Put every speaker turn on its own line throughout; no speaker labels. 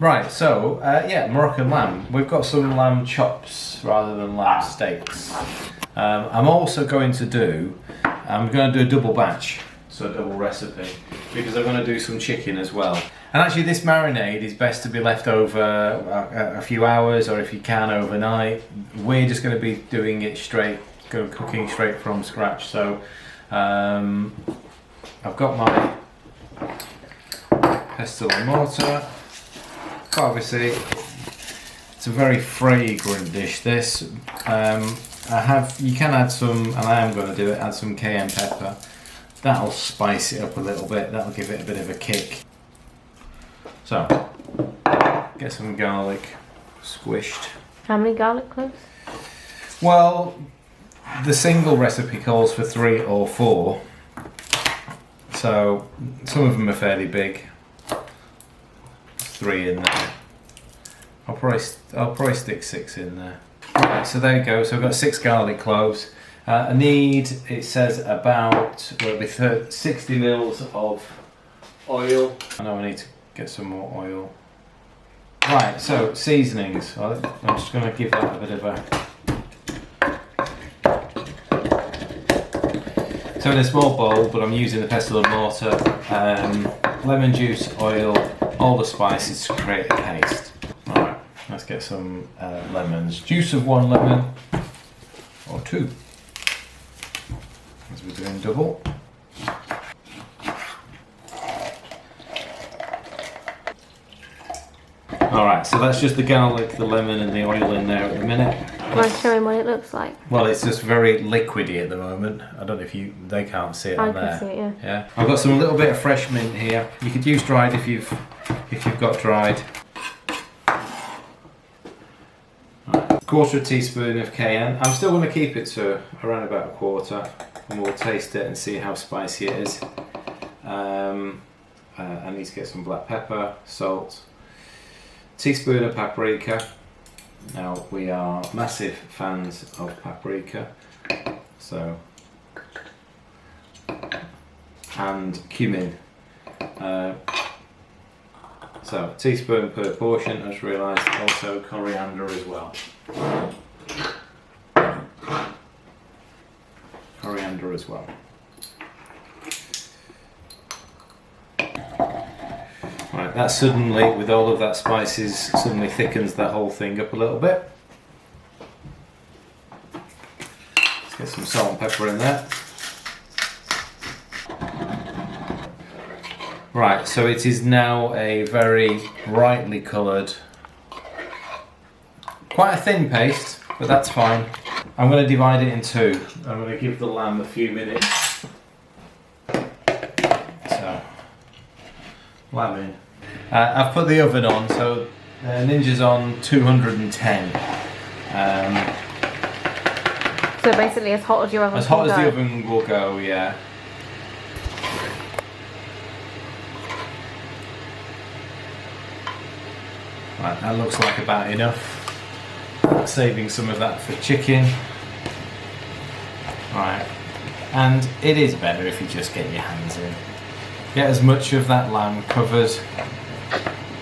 Right, so yeah, Moroccan lamb. We've got some lamb chops rather than lamb steaks. I'm also going to do a double batch, so a double recipe, because I'm going to do some chicken as well. And actually this marinade is best to be left over a few hours, or if you can overnight. We're just going to be doing it cooking straight from scratch. So I've got my pestle and mortar. Obviously, it's a very fragrant dish. This you can add some, and I am going to do it. Add some cayenne pepper. That'll spice it up a little bit. That'll give it a bit of a kick. So, get some garlic squished.
How many garlic cloves?
Well, the single recipe calls for 3 or 4. So some of them are fairly big. 3 in there. I'll probably stick 6 in there. Right, so there you go. So I've got 6 garlic cloves. I need, it says about, well, it'll be 60 mils of oil. I know I need to get some more oil. Right, so seasonings. I'm just going to give that a bit of a... So in a small bowl, but I'm using the pestle and mortar, lemon juice, oil, all the spices to create a paste. Alright, let's get some lemons. Juice of 1 lemon, or 2, as we're doing double. Alright, so that's just the garlic, the lemon and the oil in there at the minute.
Can I show him what it looks like?
Well, it's just very liquidy at the moment. I don't know if they can't see it on there.
I can see it,
yeah. I've got some little bit of fresh mint here. You could use dried if you've got dried. Right. 1/4 teaspoon of cayenne. I'm still going to keep it to around about 1/4, and we'll taste it and see how spicy it is. I need to get some black pepper, salt, teaspoon of paprika. Now, we are massive fans of paprika, so, and cumin. So, a teaspoon per portion. I just realised also coriander as well. Coriander as well. Right, that suddenly, with all of that spices, suddenly thickens that whole thing up a little bit. Let's get some salt and pepper in there. Right, so it is now a very brightly coloured, quite a thin paste, but that's fine. I'm going to divide it in 2. I'm going to give the lamb a few minutes. So, lamb in. I've put the oven on, so Ninja's on 210.
So basically as hot as your oven
As hot as the oven will go, yeah. Right, that looks like about enough. Saving some of that for chicken. Right, and it is better if you just get your hands in. Get as much of that lamb covered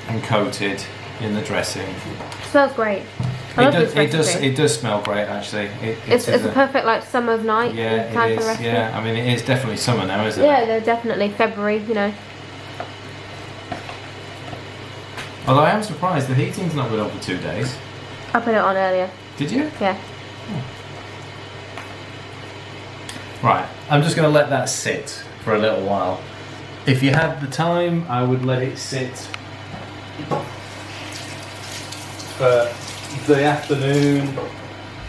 and coated in the dressing.
It smells great.
It does smell great actually.
It's a perfect like summer's night.
Yeah,
time
it
for
is.
recipe.
Yeah, I mean it is definitely summer now, isn't it?
Yeah, they're definitely February, you know.
Although I am surprised the heating's not been on for 2 days.
I put it on earlier.
Did you?
Yeah.
Oh. Right, I'm just going to let that sit for a little while. If you had the time, I would let it sit for the afternoon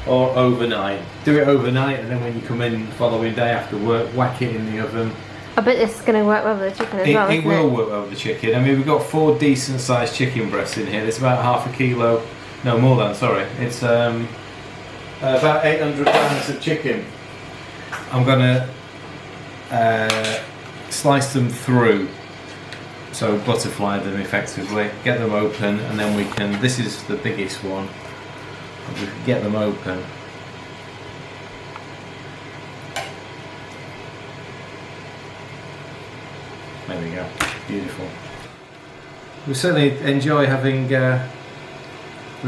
or overnight. Do it overnight, and then when you come in the following day after work, whack it in the oven.
I bet this is going to work well with the chicken as well.
It will work well with the chicken. I mean, we've got 4 decent sized chicken breasts in here. There's about half a kilo, no more than, sorry. It's about 800 grams of chicken. I'm going to slice them through, so butterfly them effectively, get them open, and then we can, this is the biggest one, we can get them open. There we go, beautiful. we certainly enjoy having the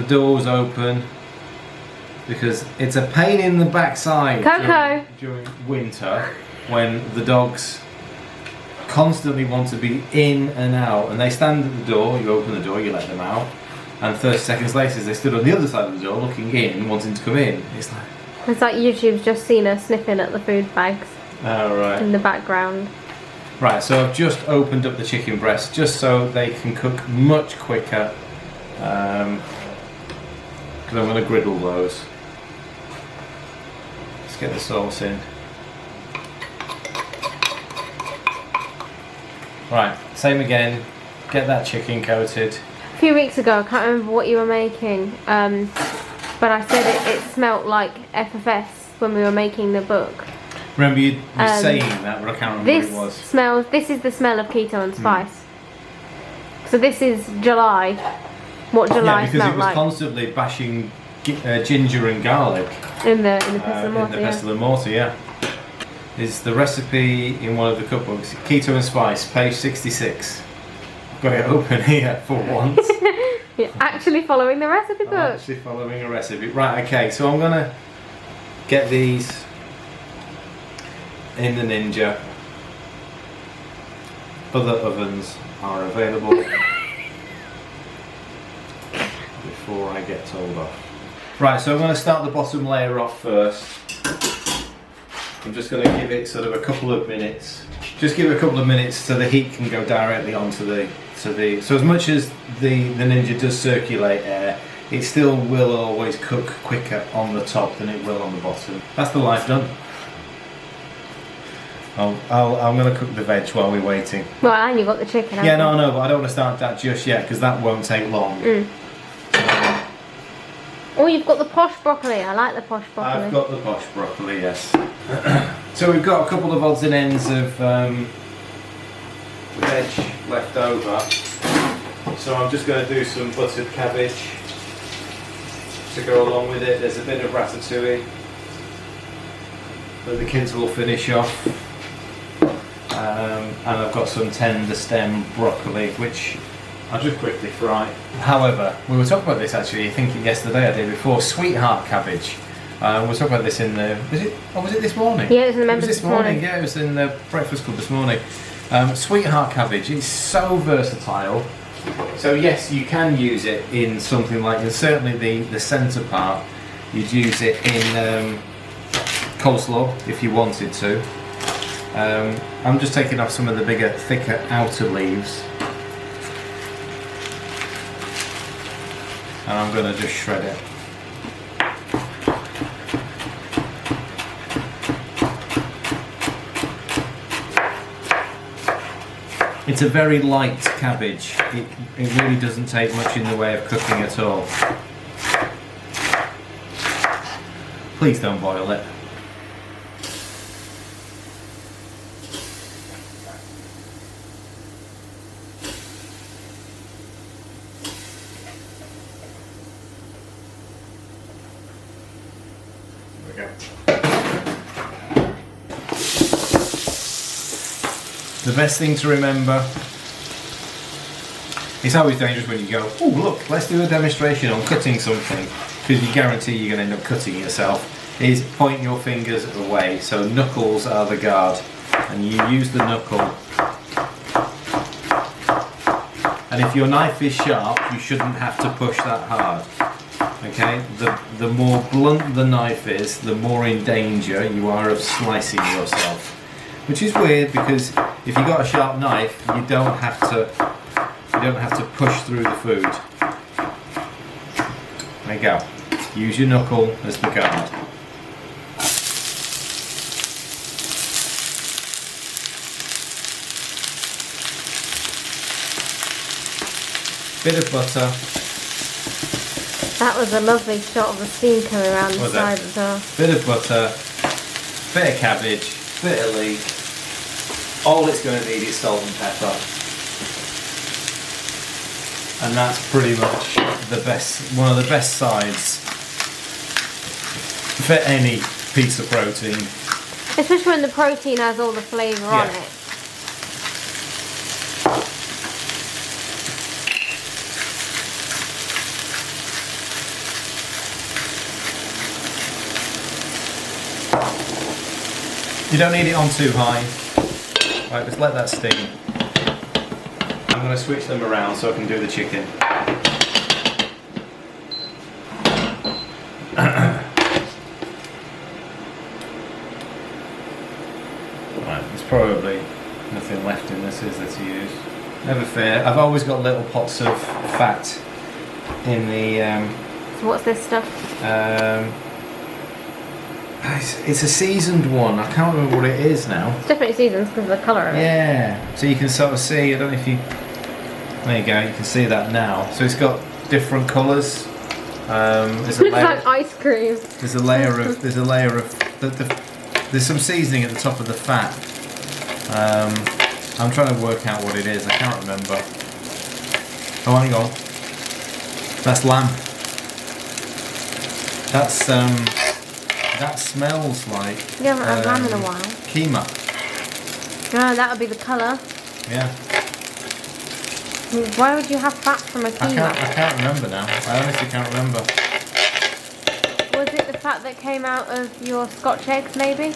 doors open because it's a pain in the backside during winter when the dogs constantly want to be in and out, and they stand at the door, you open the door, you let them out, and 30 seconds later they stood on the other side of the door looking in, wanting to come in. It's like
YouTube's just seen us sniffing at the food bags in the background.
Right, so I've just opened up the chicken breast just so they can cook much quicker, because I'm going to griddle those. Let's get the sauce in. Right, same again, get that chicken coated.
A few weeks ago, I can't remember what you were making, but I said it smelt like FFS when we were making the book.
Remember you saying that, but I can't remember what it was.
This is the smell of keto and spice. So this is July, what July smelled like.
Because it was constantly bashing ginger and garlic.
In the pestle and mortar,
in the pestle and mortar, yeah. Is the recipe in one of the cookbooks, Keto and Spice, page 66. I've got it open here for once.
You're actually following the recipe book.
I'm actually following a recipe. Right, okay, so I'm going to get these in the Ninja. Other ovens are available before I get told off. Right, so I'm going to start the bottom layer off first. I'm just going to give it sort of a couple of minutes. Just give it a couple of minutes so the heat can go directly onto the. So as much as the Ninja does circulate air, it still will always cook quicker on the top than it will on the bottom. That's the life done. I'm going to cook the veg while we're waiting.
Well, and you've got the chicken.
Yeah, no, but I don't want to start that just yet because that won't take long.
Oh, you've got the posh broccoli. I like the posh broccoli.
I've got the posh broccoli, yes. So we've got a couple of odds and ends of veg left over. So I'm just going to do some buttered cabbage to go along with it. There's a bit of ratatouille that the kids will finish off. And I've got some tender stem broccoli, which I'll just quickly fry. However, we were talking about this actually, I think yesterday or the day before, sweetheart cabbage. We were talking about this in the, was it this morning?
Yeah, it was in the members this morning.
Yeah, it was in the breakfast club this morning. Sweetheart cabbage is so versatile. So yes, you can use it in something like, and certainly the centre part, you'd use it in coleslaw if you wanted to. I'm just taking off some of the bigger, thicker outer leaves. And I'm going to just shred it. It's a very light cabbage. It really doesn't take much in the way of cooking at all. Please don't boil it. The best thing to remember, it's always dangerous when you go, oh look, let's do a demonstration on cutting something, because you guarantee you're going to end up cutting yourself, is point your fingers away. So knuckles are the guard, and you use the knuckle. And if your knife is sharp, you shouldn't have to push that hard. Okay, the more blunt the knife is, the more in danger you are of slicing yourself. Which is weird because if you've got a sharp knife, you don't have to push through the food. There you go. Use your knuckle as the guard. Bit of butter.
That was a lovely shot of the steam coming around the side as well.
Bit of butter, bit of cabbage, bit of leek. All it's going to need is salt and pepper. And that's pretty much one of the best sides for any piece of protein.
Especially when the protein has all the flavour on it.
You don't need it on too high. Right, just let that steam. I'm going to switch them around so I can do the chicken. Right, there's probably nothing left in this, is there, to use? Never fear. I've always got little pots of fat in the...
So what's this stuff?
It's a seasoned one. I can't remember what it is now.
It's definitely seasoned because of the colour of it.
Yeah. So you can sort of see, I don't know if you... There you go, you can see that now. So it's got different colours. There's a
Looks
layer,
like ice cream.
there's a layer of there's some seasoning at the top of the fat. I'm trying to work out what it is. I can't remember. Oh, hang on. That's lamb. That's that smells like.
You haven't had lamb in a while.
Keema.
No, that would be the colour.
Yeah.
Why would you have fat from a keema?
I can't remember now. I honestly can't remember.
Was it the fat that came out of your Scotch eggs, maybe?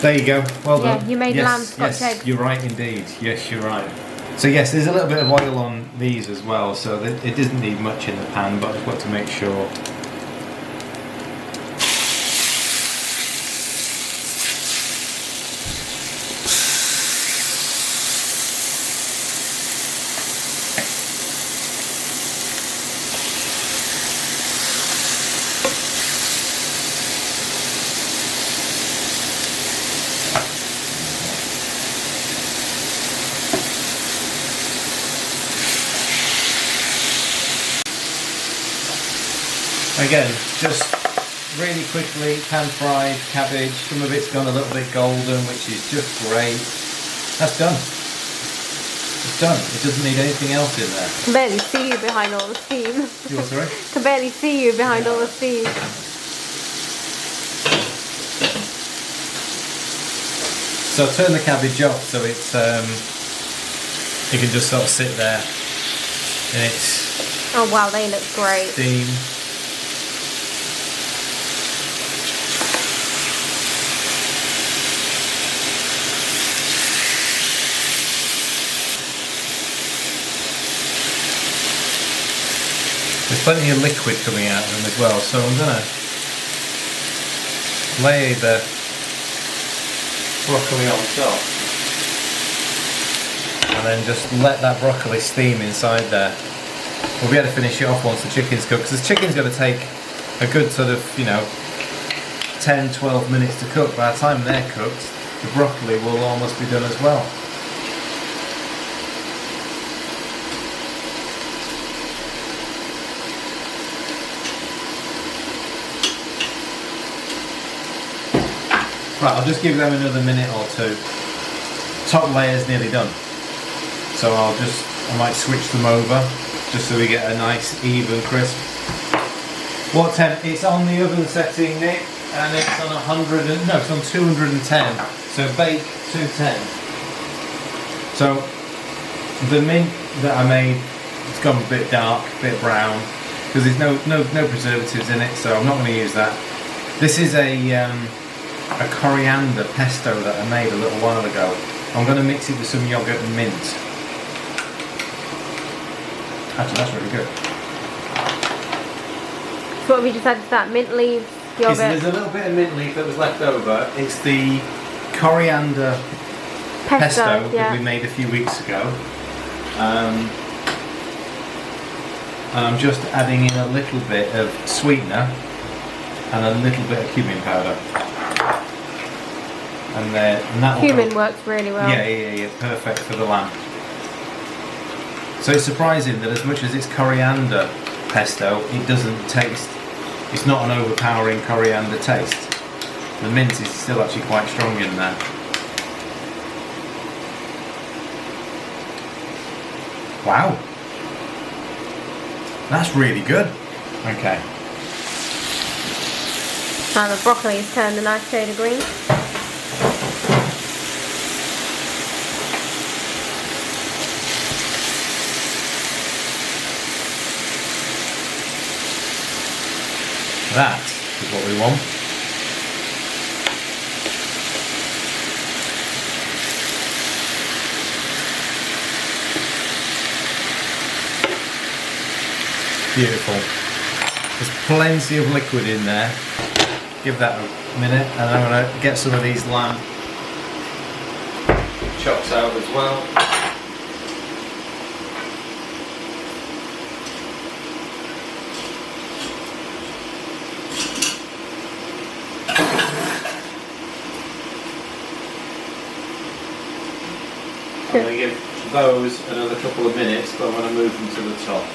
There you go. Well done.
Yeah, you made lamb Scotch eggs.
You're right indeed. Yes, you're right. So yes, there's a little bit of oil on these as well, so it doesn't need much in the pan, but I've got to make sure. Again, just really quickly pan fried cabbage. Some of it's gone a little bit golden, which is just great. That's done. It's done. It doesn't need anything else in there.
Can barely see you behind all the steam.
You what, sorry?
Can barely see you behind all the steam.
So turn the cabbage off so it's it can just sort of sit there in its
Oh wow, they look great.
steam. There's plenty of liquid coming out of them as well, so I'm gonna lay the broccoli on top and then just let that broccoli steam inside there. We'll be able to finish it off once the chicken's cooked, because the chicken's going to take a good sort of, 10-12 minutes to cook. By the time they're cooked, the broccoli will almost be done as well. Right, I'll just give them another minute or two. Top layer's nearly done, so I might switch them over just so we get a nice even crisp. What temp? It's on the oven setting, Nick, and it's on it's on 210. So bake 210. So the mint that I made, it's gone a bit dark, a bit brown, because there's no preservatives in it, so I'm not going to use that. This is a coriander pesto that I made a little while ago. I'm going to mix it with some yogurt and mint. Actually, that's really good.
So what have you just added to that? Mint leaves, yogurt?
There's a little bit of mint leaf that was left over. It's the coriander pesto that we made a few weeks ago. And I'm just adding in a little bit of sweetener and a little bit of cumin powder. And that
cumin works really well.
Yeah, perfect for the lamb. So it's surprising that as much as it's coriander pesto, it doesn't taste, it's not an overpowering coriander taste. The mint is still actually quite strong in there. Wow. That's really good. Okay.
Now the broccoli has turned a nice shade of green.
That is what we want. Beautiful. There's plenty of liquid in there. Give that a minute, and I'm going to get some of these lamb chops out as well. I'm going to give those another couple of minutes, but I'm going to move them to the top.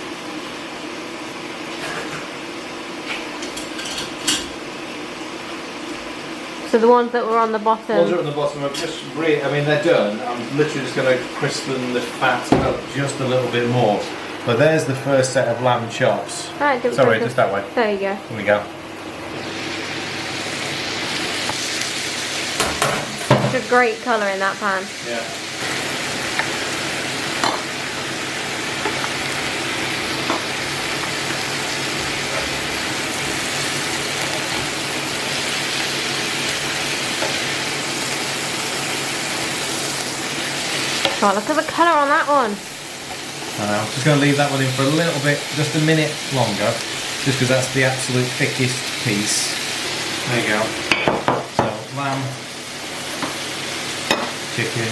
So the ones that were on the bottom.
Ones that are on the bottom are just really, I mean, they're done. I'm literally just going to crispen the fat up just a little bit more. But there's the first set of lamb chops.
Right,
Sorry, just that way.
There you go.
Here we go.
Such a great colour in that pan.
Yeah.
Oh, look at the colour on that one.
I'm just going to leave that one in for a little bit, just a minute longer, just because that's the absolute thickest piece. There you go. So, lamb, chicken,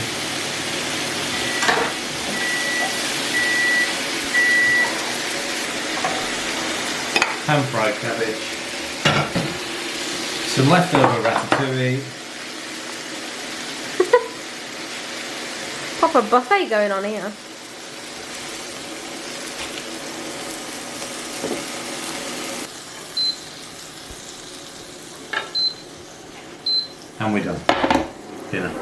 pan-fried cabbage, some leftover ratatouille.
Proper buffet going on here.
And we're done. Dinner.